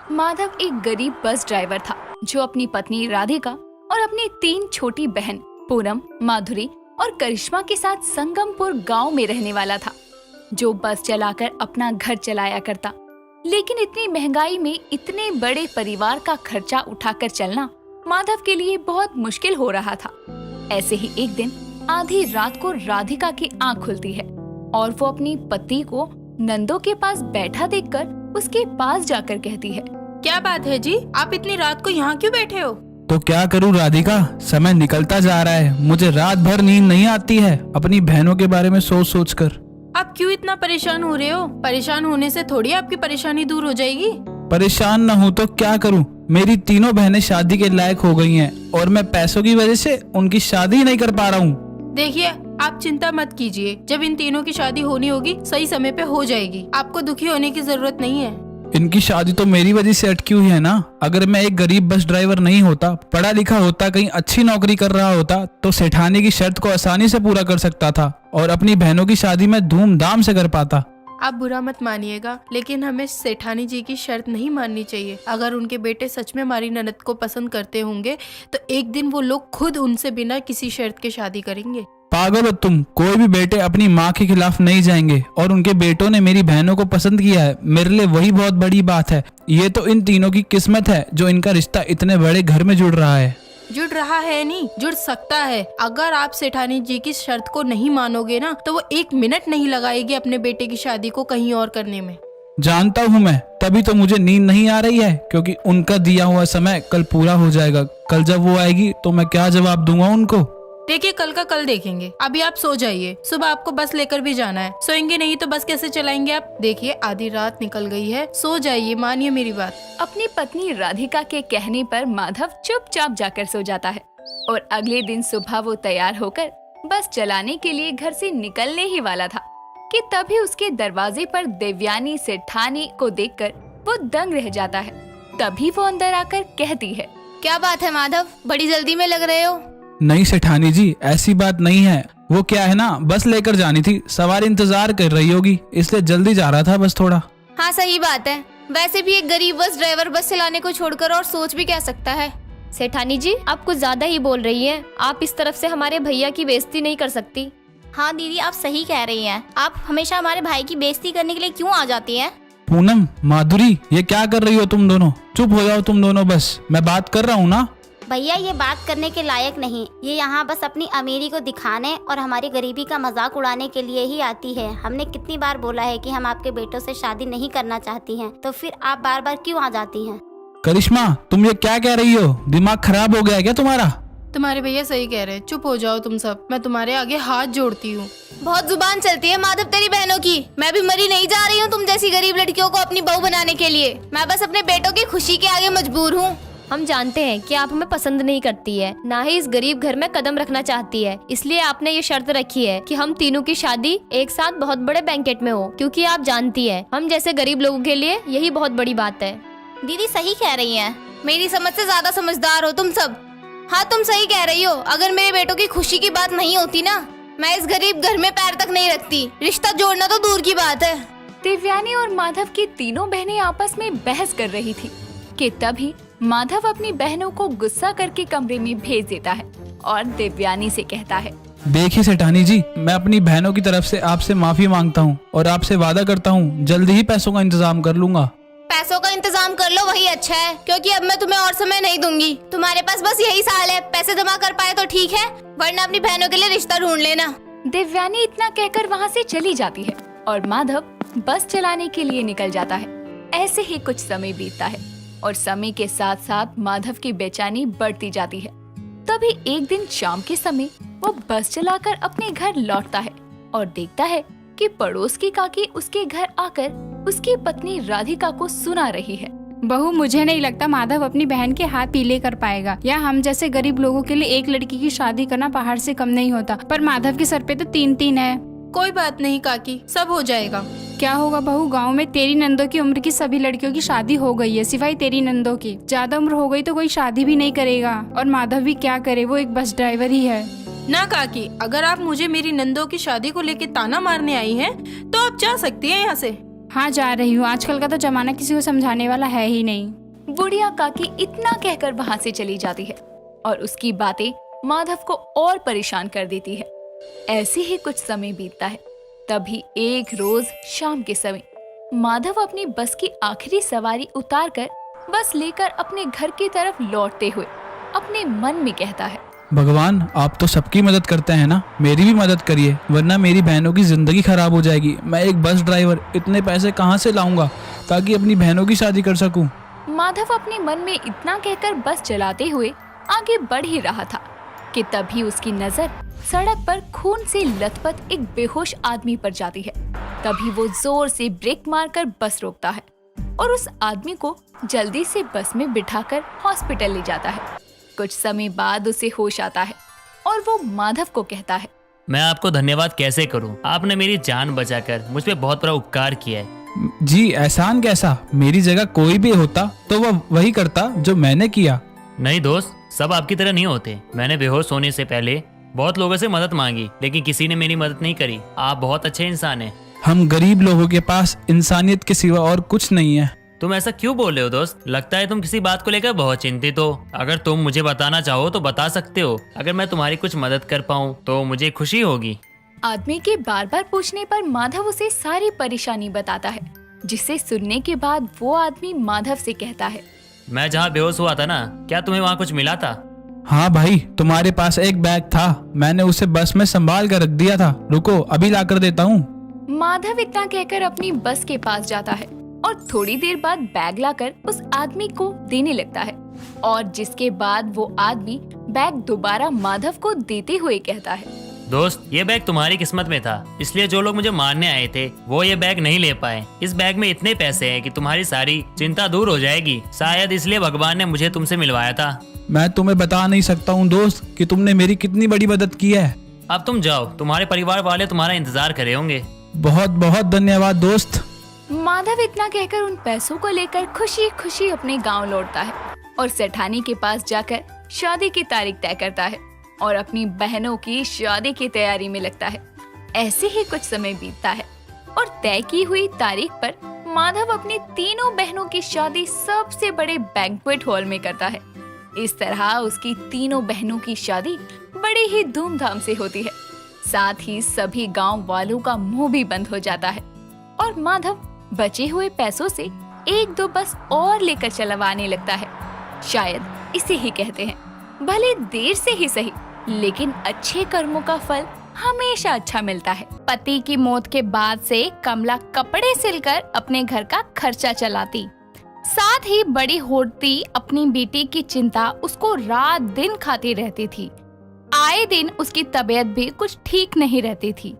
माधव एक गरीब bus driver था जो अपनी पत्नी राधिका और अपनी 3 छोटी बहन पूनम, माधुरी और करिश्मा के साथ संगमपुर गांव में रहने वाला था, जो बस चलाकर अपना घर चलाया करता। लेकिन इतनी महंगाई में इतने बड़े परिवार का खर्चा उठाकर चलना माधव के लिए बहुत मुश्किल हो रहा था। ऐसे ही एक दिन आधी रात को राधिका की आंख खुलती है और वो अपनी पति को नंदो के पास बैठा देखकर उसके पास जाकर कहती है, क्या बात है जी, आप इतनी रात को यहाँ क्यों बैठे हो? तो क्या करूं राधिका, समय निकलता जा रहा है, मुझे रात भर नींद नहीं आती है अपनी बहनों के बारे में सोच सोच कर। आप क्यों इतना परेशान हो रहे हो? परेशान होने से थोड़ी आपकी परेशानी दूर हो जाएगी। परेशान न हूं तो क्या करूं, मेरी तीनों बहनें शादी के लायक हो गई हैं और मैं पैसों की वजह से उनकी शादी नहीं कर पा रहा हूं। देखिए, आप चिंता मत कीजिए, जब इन तीनों की शादी होनी होगी सही समय पे हो जाएगी। आपको दुखी होने की जरूरत नहीं है। इनकी शादी तो मेरी वजह से अटकी हुई है ना। अगर मैं एक गरीब बस ड्राइवर नहीं होता, पढ़ा लिखा होता, कहीं अच्छी नौकरी कर रहा होता तो सेठानी की शर्त को आसानी से पूरा कर सकता था और अपनी बहनों की शादी में धूमधाम से कर पाता। आप बुरा मत मानिएगा, लेकिन हमें सेठानी जी की शर्त नहीं माननी चाहिए। अगर उनके बेटे सच में हमारी ननद को पसंद करते होंगे तो एक दिन वो लोग खुद उनसे बिना किसी शर्त के शादी करेंगे। पागल हो तुम, कोई भी बेटे अपनी माँ के खिलाफ नहीं जाएंगे और उनके बेटों ने मेरी बहनों को पसंद किया है, मेरे लिए वही बहुत बड़ी बात है। ये तो इन तीनों की किस्मत है जो इनका रिश्ता इतने बड़े घर में जुड़ रहा है। जुड़ रहा है नहीं, जुड़ सकता है। अगर आप सेठानी जी की शर्त को नहीं मानोगे ना तो वो 1 मिनट नहीं लगाएगी अपने बेटे की शादी को कहीं और करने में। जानता हूँ मैं, तभी तो मुझे नींद नहीं आ रही है, क्योंकि उनका दिया हुआ समय कल पूरा हो जाएगा। कल जब वो आएगी तो मैं क्या जवाब दूंगा उनको। देखिए, कल का कल देखेंगे, अभी आप सो जाइए। सुबह आपको बस लेकर भी जाना है, सोएंगे नहीं तो बस कैसे चलाएंगे आप? देखिए, आधी रात निकल गई है, सो जाइए, मानिए मेरी बात। अपनी पत्नी राधिका के कहने पर माधव चुपचाप जाकर सो जाता है और अगले दिन सुबह वो तैयार होकर बस चलाने के लिए घर से निकलने ही वाला था कि तभी उसके दरवाजे पर देवयानी सेठानी को देखकर वो दंग रह जाता है। तभी वो अंदर आकर कहती है, क्या बात है माधव, बड़ी जल्दी में लग रहे हो? नहीं सेठानी जी, ऐसी बात नहीं है। वो क्या है ना, बस लेकर जानी थी, सवारी इंतजार कर रही होगी, इसलिए जल्दी जा रहा था बस थोड़ा। हाँ सही बात है, वैसे भी एक गरीब बस ड्राइवर बस चलाने को छोड़कर और सोच भी क्या सकता है। सेठानी जी, आप कुछ ज्यादा ही बोल रही हैं। आप इस तरफ से हमारे भैया की बेइज्जती नहीं कर सकती। हाँ दीदी, आप सही कह रही हैं। आप हमेशा हमारे भाई की बेइज्जती करने के लिए क्यों आ जाती हैं? पूनम, माधुरी, ये क्या कर रही हो तुम दोनों? चुप हो जाओ तुम दोनों, बस मैं बात कर रहा हूँ ना। भैया ये बात करने के लायक नहीं, ये यहाँ बस अपनी अमीरी को दिखाने और हमारी गरीबी का मजाक उड़ाने के लिए ही आती है। हमने कितनी बार बोला है कि हम आपके बेटों से शादी नहीं करना चाहती हैं, तो फिर आप बार बार क्यों आ जाती हैं? करिश्मा, तुम ये क्या कह रही हो? दिमाग खराब हो गया क्या तुम्हारा? तुम्हारे भैया सही कह रहे हैं, चुप हो जाओ तुम सब, मैं तुम्हारे आगे हाथ जोड़ती हूँ। बहुत जुबान चलती है माधव तेरी बहनों की। मैं भी मरी नहीं जा रही हूँ तुम जैसी गरीब लड़कियों को अपनी बहू बनाने के लिए। मैं बस अपने बेटों की खुशी के आगे मजबूर हूँ। हम जानते हैं कि आप हमें पसंद नहीं करती है, ना ही इस गरीब घर में कदम रखना चाहती है, इसलिए आपने ये शर्त रखी है कि हम तीनों की शादी एक साथ बहुत बड़े बैंकेट में हो, क्योंकि आप जानती है हम जैसे गरीब लोगों के लिए यही बहुत बड़ी बात है। दीदी सही कह रही हैं, मेरी समझ से ज्यादा समझदार हो तुम सब। हाँ तुम सही कह रही हो, अगर मेरे बेटों की खुशी की बात नहीं होती ना, मैं इस गरीब घर में पैर तक नहीं रखती। रिश्ता जोड़ना तो दूर की बात है। देवयानी और माधव की तीनों बहनें आपस में बहस कर रही थी कि तभी माधव अपनी बहनों को गुस्सा करके कमरे में भेज देता है और देवयानी से कहता है, देखिए सेठानी जी, मैं अपनी बहनों की तरफ से आपसे माफी मांगता हूँ और आपसे वादा करता हूँ जल्दी ही पैसों का इंतजाम कर लूंगा। पैसों का इंतजाम कर लो, वही अच्छा है, क्योंकि अब मैं तुम्हें और समय नहीं दूंगी। तुम्हारे पास बस यही साल है, पैसे जमा कर पाए तो ठीक है, वरना अपनी बहनों के लिए रिश्ता ढूंढ लेना। देवयानी इतना कहकर वहाँ से चली जाती है और माधव बस चलाने के लिए निकल जाता है। ऐसे ही कुछ समय बीतता है और समय के साथ साथ माधव की बेचैनी बढ़ती जाती है। तभी एक दिन शाम के समय वो बस चलाकर अपने घर लौटता है और देखता है कि पड़ोस की काकी उसके घर आकर उसकी पत्नी राधिका को सुना रही है। बहू, मुझे नहीं लगता माधव अपनी बहन के हाथ पीले कर पाएगा, या हम जैसे गरीब लोगों के लिए एक लड़की की शादी करना पहाड़ से कम नहीं होता, पर माधव के सर पे तो 3 है। कोई बात नहीं काकी, सब हो जाएगा। क्या होगा बहू, गांव में तेरी नंदों की उम्र की सभी लड़कियों की शादी हो गई है, सिवाय तेरी नंदों की। ज्यादा उम्र हो गई तो कोई शादी भी नहीं करेगा, और माधव भी क्या करे, वो एक बस ड्राइवर ही है। ना काकी, अगर आप मुझे मेरी नंदों की शादी को लेके ताना मारने आई हैं, तो आप जा सकती हैं यहाँ से। हाँ जा रही हूँ, आजकल का तो जमाना किसी को समझाने वाला है ही नहीं। बुढ़िया काकी इतना कहकर वहां से चली जाती है और उसकी बातें माधव को और परेशान कर देती है। ऐसे ही कुछ समय बीतता है। तभी एक रोज शाम के समय माधव अपनी बस की आखिरी सवारी उतारकर बस लेकर अपने घर की तरफ लौटते हुए अपने मन में कहता है, भगवान आप तो सबकी मदद करते हैं ना, मेरी भी मदद करिए वरना मेरी बहनों की जिंदगी खराब हो जाएगी। मैं एक बस ड्राइवर इतने पैसे कहाँ से लाऊंगा ताकि अपनी बहनों की शादी कर सकूं। माधव अपने मन में इतना कहकर बस चलाते हुए आगे बढ़ ही रहा था कि तभी उसकी नजर सड़क पर खून से लथपथ एक बेहोश आदमी पर जाती है। तभी वो जोर से ब्रेक मारकर बस रोकता है और उस आदमी को जल्दी से बस में बिठाकर हॉस्पिटल ले जाता है। कुछ समय बाद उसे होश आता है और वो माधव को कहता है, मैं आपको धन्यवाद कैसे करूं? आपने मेरी जान बचाकर मुझ पे बहुत बड़ा उपकार किया है। जी एहसान कैसा, मेरी जगह कोई भी होता तो वह वही करता जो मैंने किया। नहीं दोस्त, सब आपकी तरह नहीं होते। मैंने बेहोश होने से पहले बहुत लोगों से मदद मांगी लेकिन किसी ने मेरी मदद नहीं करी। आप बहुत अच्छे इंसान हैं। हम गरीब लोगों के पास इंसानियत के सिवा और कुछ नहीं है। तुम ऐसा क्यों बोल रहे हो दोस्त? लगता है तुम किसी बात को लेकर बहुत चिंतित हो। अगर तुम मुझे बताना चाहो तो बता सकते हो। अगर मैं तुम्हारी कुछ मदद कर पाऊँ तो मुझे खुशी होगी। आदमी के बार बार पूछने पर माधव उसे सारी परेशानी बताता है, जिसे सुनने के बाद वो आदमी माधव से कहता है, मैं जहाँ बेहोश हुआ था ना, क्या तुम्हें वहाँ कुछ मिला था? हाँ भाई, तुम्हारे पास एक बैग था, मैंने उसे बस में संभाल कर रख दिया था। रुको अभी ला कर देता हूँ। माधव इतना कहकर अपनी बस के पास जाता है और थोड़ी देर बाद बैग लाकर उस आदमी को देने लगता है और जिसके बाद वो आदमी बैग दोबारा माधव को देते हुए कहता है, दोस्त ये बैग तुम्हारी किस्मत में था, इसलिए जो लोग मुझे मारने आए थे वो ये बैग नहीं ले पाए। इस बैग में इतने पैसे हैं कि तुम्हारी सारी चिंता दूर हो जाएगी। शायद इसलिए भगवान ने मुझे तुमसे मिलवाया था। मैं तुम्हें बता नहीं सकता हूँ दोस्त कि तुमने मेरी कितनी बड़ी मदद की है। अब तुम जाओ, तुम्हारे परिवार वाले तुम्हारा इंतजार करे होंगे। बहुत बहुत धन्यवाद दोस्त। माधव इतना कहकर उन पैसों को लेकर खुशी खुशी अपने गांव लौटता है और सेठानी के पास जाकर शादी की तारीख तय करता है और अपनी बहनों की शादी की तैयारी में लगता है। ऐसे ही कुछ समय बीतता है और तय की हुई तारीख पर माधव अपनी तीनों बहनों की शादी सबसे बड़े बैंक्वेट हॉल में करता है। इस तरह उसकी तीनों बहनों की शादी बड़ी ही धूमधाम से होती है। साथ ही सभी गांव वालों का मुंह भी बंद हो जाता है और माधव बचे हुए पैसों से एक दो बस और लेकर चलवाने लगता है। शायद इसे ही कहते हैं, भले देर से ही सही लेकिन अच्छे कर्मों का फल हमेशा अच्छा मिलता है। पति की मौत के बाद से कमला कपड़े सिलकर अपने घर का खर्चा चलाती, साथ ही बड़ी होती अपनी बेटी की चिंता उसको रात दिन खाती रहती थी। आए दिन उसकी तबीयत भी कुछ ठीक नहीं रहती थी।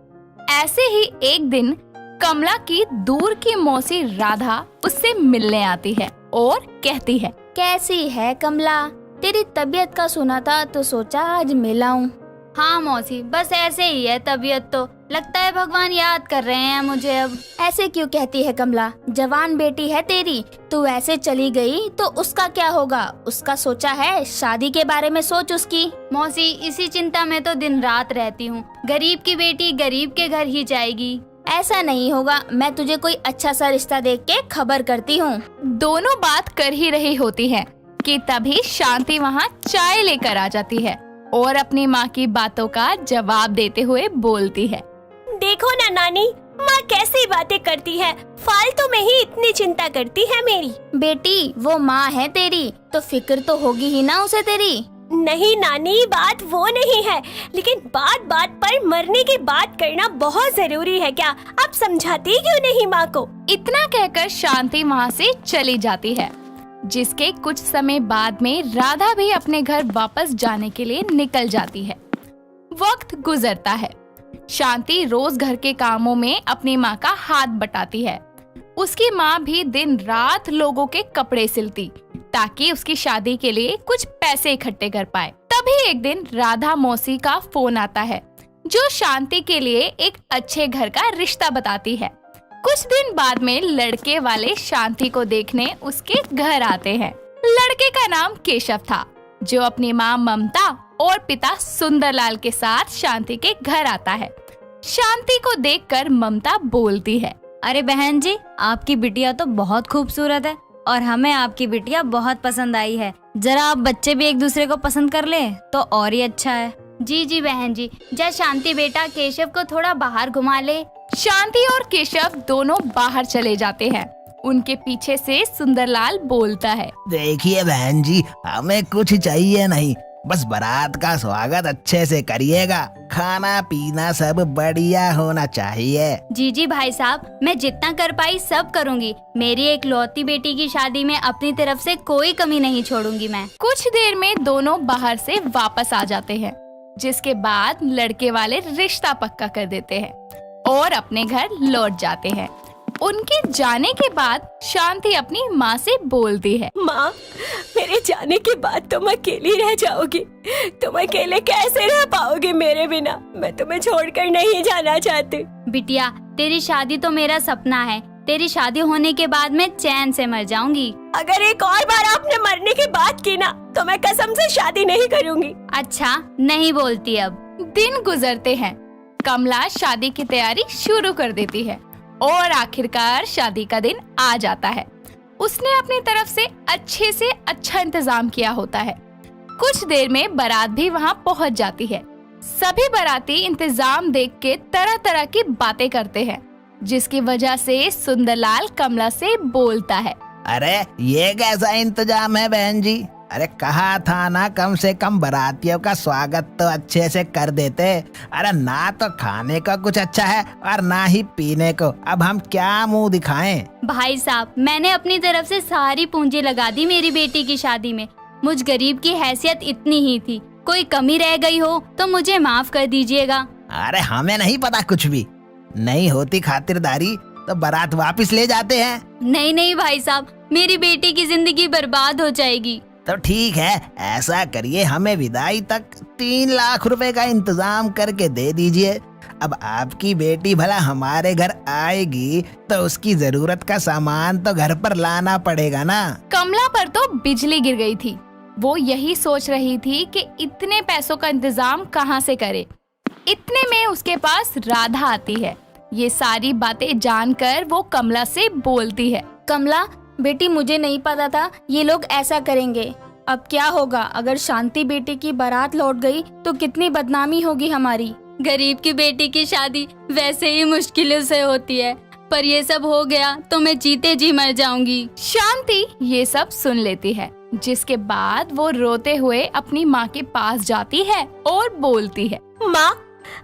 ऐसे ही एक दिन कमला की दूर की मौसी राधा उससे मिलने आती है और कहती है, कैसी है कमला? तेरी तबीयत का सुना था तो सोचा आज मिलाऊं। हाँ मौसी, बस ऐसे ही है तबीयत तो। लगता है भगवान याद कर रहे हैं मुझे अब। ऐसे क्यों कहती है कमला? जवान बेटी है तेरी, तू ऐसे चली गई तो उसका क्या होगा? उसका सोचा है? शादी के बारे में सोच उसकी। मौसी इसी चिंता में तो दिन रात रहती हूँ। गरीब की बेटी गरीब के घर ही जाएगी। ऐसा नहीं होगा, मैं तुझे कोई अच्छा सा रिश्ता देख के खबर करती हूँ। दोनों बात कर ही रही होती है कि तभी शांति वहाँ चाय लेकर आ जाती है और अपनी माँ की बातों का जवाब देते हुए बोलती है, देखो ना नानी, माँ कैसी बातें करती है। फालतू में ही इतनी चिंता करती है मेरी। बेटी वो माँ है तेरी तो फिक्र तो होगी ही ना उसे तेरी। नहीं नानी, बात वो नहीं है, लेकिन बात बात पर मरने की बात करना बहुत जरूरी है क्या? आप समझाती क्यों नहीं माँ को? इतना कहकर शांति वहाँ से चली जाती है। जिसके कुछ समय बाद में राधा भी अपने घर वापस जाने के लिए निकल जाती है। वक्त गुजरता है। शांति रोज घर के कामों में अपनी माँ का हाथ बटाती है। उसकी माँ भी दिन रात लोगों के कपड़े सिलती ताकि उसकी शादी के लिए कुछ पैसे इकट्ठे कर पाए। तभी एक दिन राधा मौसी का फोन आता है जो शांति के लिए एक अच्छे घर का रिश्ता बताती है। कुछ दिन बाद में लड़के वाले शांति को देखने उसके घर आते हैं। लड़के का नाम केशव था जो अपनी माँ ममता और पिता सुंदरलाल के साथ शांति के घर आता है। शांति को देखकर ममता बोलती है, अरे बहन जी, आपकी बिटिया तो बहुत खूबसूरत है और हमें आपकी बिटिया बहुत पसंद आई है। जरा आप बच्चे भी एक दूसरे को पसंद कर ले तो और ही अच्छा है। जी जी बहन जी, जा शांति बेटा केशव को थोड़ा बाहर घुमा ले। शांति और केशव दोनों बाहर चले जाते हैं। उनके पीछे से सुंदरलाल बोलता है, देखिए बहन जी, हमें कुछ चाहिए नहीं, बस बारात का स्वागत अच्छे से करिएगा। खाना पीना सब बढ़िया होना चाहिए। जी जी भाई साहब, मैं जितना कर पाई सब करूंगी। मेरी एक लौती बेटी की शादी में अपनी तरफ से कोई कमी नहीं छोड़ूंगी मैं। कुछ देर में दोनों बाहर से वापस आ जाते हैं, जिसके बाद लड़के वाले रिश्ता पक्का कर देते हैं और अपने घर लौट जाते हैं। उनके जाने के बाद शांति अपनी माँ से बोलती है, माँ, मेरे जाने के बाद तुम अकेली रह जाओगी। तुम अकेले कैसे रह पाओगे मेरे बिना? मैं तुम्हें छोड़कर नहीं जाना चाहती। बिटिया, तेरी शादी तो मेरा सपना है। तेरी शादी होने के बाद मैं चैन से मर जाऊंगी। अगर एक और बार आपने मरने की बात की ना तो मैं कसम से शादी नहीं करूंगी। अच्छा, नहीं बोलती अब। दिन गुजरते हैं। कमला शादी की तैयारी शुरू कर देती है और आखिरकार शादी का दिन आ जाता है। उसने अपनी तरफ से अच्छे इंतजाम किया होता है। कुछ देर में बारात भी वहाँ पहुँच जाती है। सभी बाराती इंतजाम देख के तरह तरह की बातें करते हैं, जिसकी वजह से सुंदरलाल कमला से बोलता है, अरे ये कैसा इंतजाम है बहन जी? अरे कहा था ना कम से कम बारातियों का स्वागत तो अच्छे से कर देते। अरे ना तो खाने का कुछ अच्छा है और ना ही पीने को। अब हम क्या मुंह दिखाएं? भाई साहब, मैंने अपनी तरफ से सारी पूंजी लगा दी मेरी बेटी की शादी में। मुझ गरीब की हैसियत इतनी ही थी। कोई कमी रह गई हो तो मुझे माफ कर दीजिएगा। अरे हमें नहीं पता कुछ भी। नहीं होती खातिरदारी तो बारात वापस ले जाते हैं। नहीं नहीं भाई साहब, मेरी बेटी की जिंदगी बर्बाद हो जाएगी। तो ठीक है, ऐसा करिए, हमें विदाई तक 3 लाख रुपए का इंतजाम करके दे दीजिए। अब आपकी बेटी भला हमारे घर आएगी तो उसकी जरूरत का सामान तो घर पर लाना पड़ेगा ना। कमला पर तो बिजली गिर गई थी। वो यही सोच रही थी कि इतने पैसों का इंतजाम कहाँ से करे। इतने में उसके पास राधा आती है। ये सारी बातें जानकर वो कमला से बोलती है, कमला बेटी, मुझे नहीं पता था ये लोग ऐसा करेंगे। अब क्या होगा अगर शांति बेटी की बारात लौट गई तो कितनी बदनामी होगी हमारी। गरीब की बेटी की शादी वैसे ही मुश्किलों से होती है, पर ये सब हो गया तो मैं जीते जी मर जाऊंगी। शांति ये सब सुन लेती है, जिसके बाद वो रोते हुए अपनी माँ के पास जाती है और बोलती है, माँ,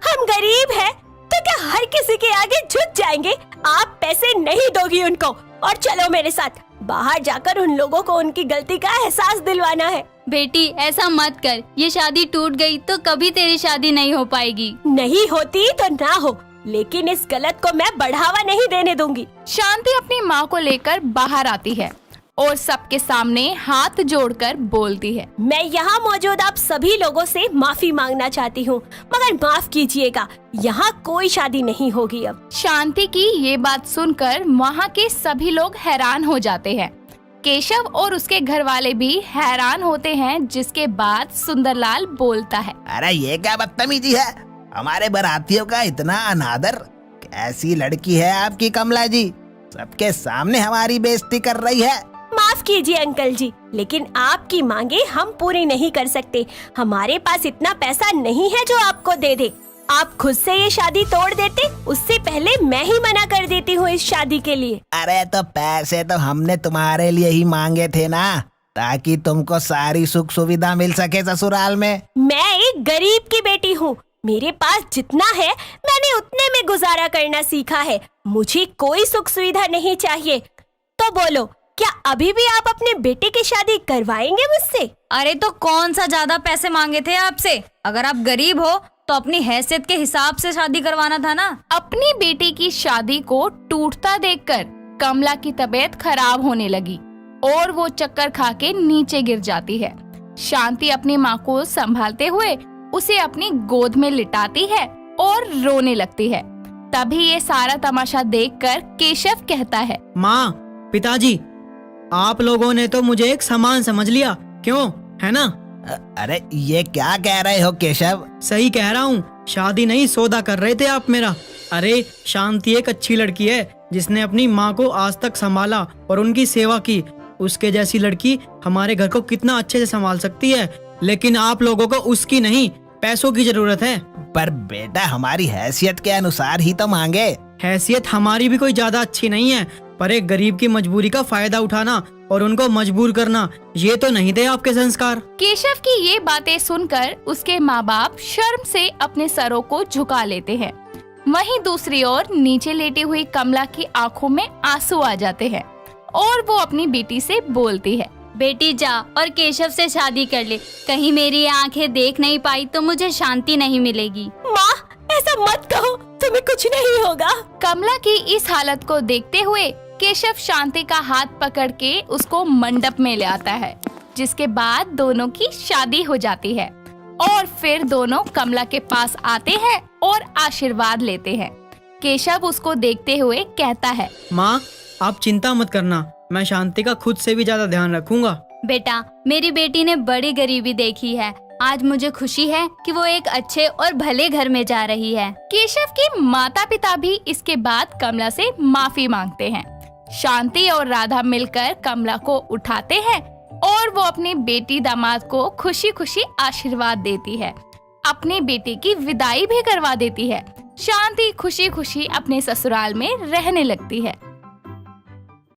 हम गरीब हैं तो क्या हर किसी के आगे झुक जाएंगे? आप पैसे नहीं दोगी उनको और चलो मेरे साथ। बाहर जाकर उन लोगों को उनकी गलती का एहसास दिलवाना है। बेटी ऐसा मत कर, ये शादी टूट गई तो कभी तेरी शादी नहीं हो पाएगी। नहीं होती तो ना हो, लेकिन इस गलत को मैं बढ़ावा नहीं देने दूंगी। शांति अपनी माँ को लेकर बाहर आती है और सबके सामने हाथ जोड़कर बोलती है, मैं यहाँ मौजूद आप सभी लोगों से माफी मांगना चाहती हूँ, मगर माफ कीजिएगा, यहाँ कोई शादी नहीं होगी अब। शांति की ये बात सुनकर वहाँ के सभी लोग हैरान हो जाते हैं। केशव और उसके घर वाले भी हैरान होते हैं, जिसके बाद सुंदरलाल बोलता है, अरे ये क्या बदतमीजी है? हमारे बारातियों का इतना अनादर। कैसी लड़की है आपकी कमला जी? सबके सामने हमारी बेइज्जती कर रही है। माफ कीजिए अंकल जी, लेकिन आपकी मांगे हम पूरी नहीं कर सकते। हमारे पास इतना पैसा नहीं है जो आपको दे दे। आप खुद से ये शादी तोड़ देते, उससे पहले मैं ही मना कर देती हूँ इस शादी के लिए। अरे तो पैसे तो हमने तुम्हारे लिए ही मांगे थे ना, ताकि तुमको सारी सुख सुविधा मिल सके ससुराल में। मैं एक गरीब की बेटी हूँ। मेरे पास जितना है मैंने उतने में गुजारा करना सीखा है। मुझे कोई सुख सुविधा नहीं चाहिए। तो बोलो, क्या अभी भी आप अपने बेटे की शादी करवाएंगे मुझसे? अरे तो कौन सा ज्यादा पैसे मांगे थे आपसे? अगर आप गरीब हो तो अपनी हैसियत के हिसाब से शादी करवाना था ना। अपनी बेटी की शादी को टूटता देखकर कमला की तबीयत खराब होने लगी और वो चक्कर खा के नीचे गिर जाती है। शांति अपनी माँ को संभालते हुए उसे अपनी गोद में लिटाती है और रोने लगती है। तभी ये सारा तमाशा देखकर केशव कहता है, माँ, पिताजी, आप लोगों ने तो मुझे एक सामान समझ लिया, क्यों, है ना? अरे ये क्या कह रहे हो केशव? सही कह रहा हूँ, शादी नहीं सौदा कर रहे थे आप मेरा। अरे शांति एक अच्छी लड़की है, जिसने अपनी माँ को आज तक संभाला और उनकी सेवा की, उसके जैसी लड़की हमारे घर को कितना अच्छे से संभाल सकती है। लेकिन आप लोगों को उसकी नहीं, पैसों की जरूरत है। पर बेटा हमारी हैसियत के अनुसार ही तो मांगे। हैसियत हमारी भी कोई ज्यादा अच्छी नहीं है, पर एक गरीब की मजबूरी का फायदा उठाना और उनको मजबूर करना, ये तो नहीं थे आपके संस्कार। केशव की ये बातें सुनकर उसके माँ बाप शर्म से अपने सरों को झुका लेते हैं। वहीं दूसरी ओर नीचे लेटी हुई कमला की आंखों में आंसू आ जाते हैं और वो अपनी बेटी से बोलती है, बेटी जा और केशव से शादी कर ले, कहीं मेरी आंखें देख नहीं पाई तो मुझे शांति नहीं मिलेगी। माँ, ऐसा मत कहो, तुम्हें कुछ नहीं होगा। कमला की इस हालत को देखते हुए केशव शांति का हाथ पकड़ के उसको मंडप में ले आता है, जिसके बाद दोनों की शादी हो जाती है और फिर दोनों कमला के पास आते हैं और आशीर्वाद लेते हैं। केशव उसको देखते हुए कहता है, माँ आप चिंता मत करना, मैं शांति का खुद से भी ज्यादा ध्यान रखूंगा। बेटा, मेरी बेटी ने बड़ी गरीबी देखी है, आज मुझे खुशी है कि वो एक अच्छे और भले घर में जा रही है। केशव के माता पिता भी इसके बाद कमला से माफी मांगते हैं। शांति और राधा मिलकर कमला को उठाते हैं और वो अपनी बेटी दामाद को खुशी खुशी आशीर्वाद देती है, अपनी बेटी की विदाई भी करवा देती है। शांति खुशी खुशी अपने ससुराल में रहने लगती है।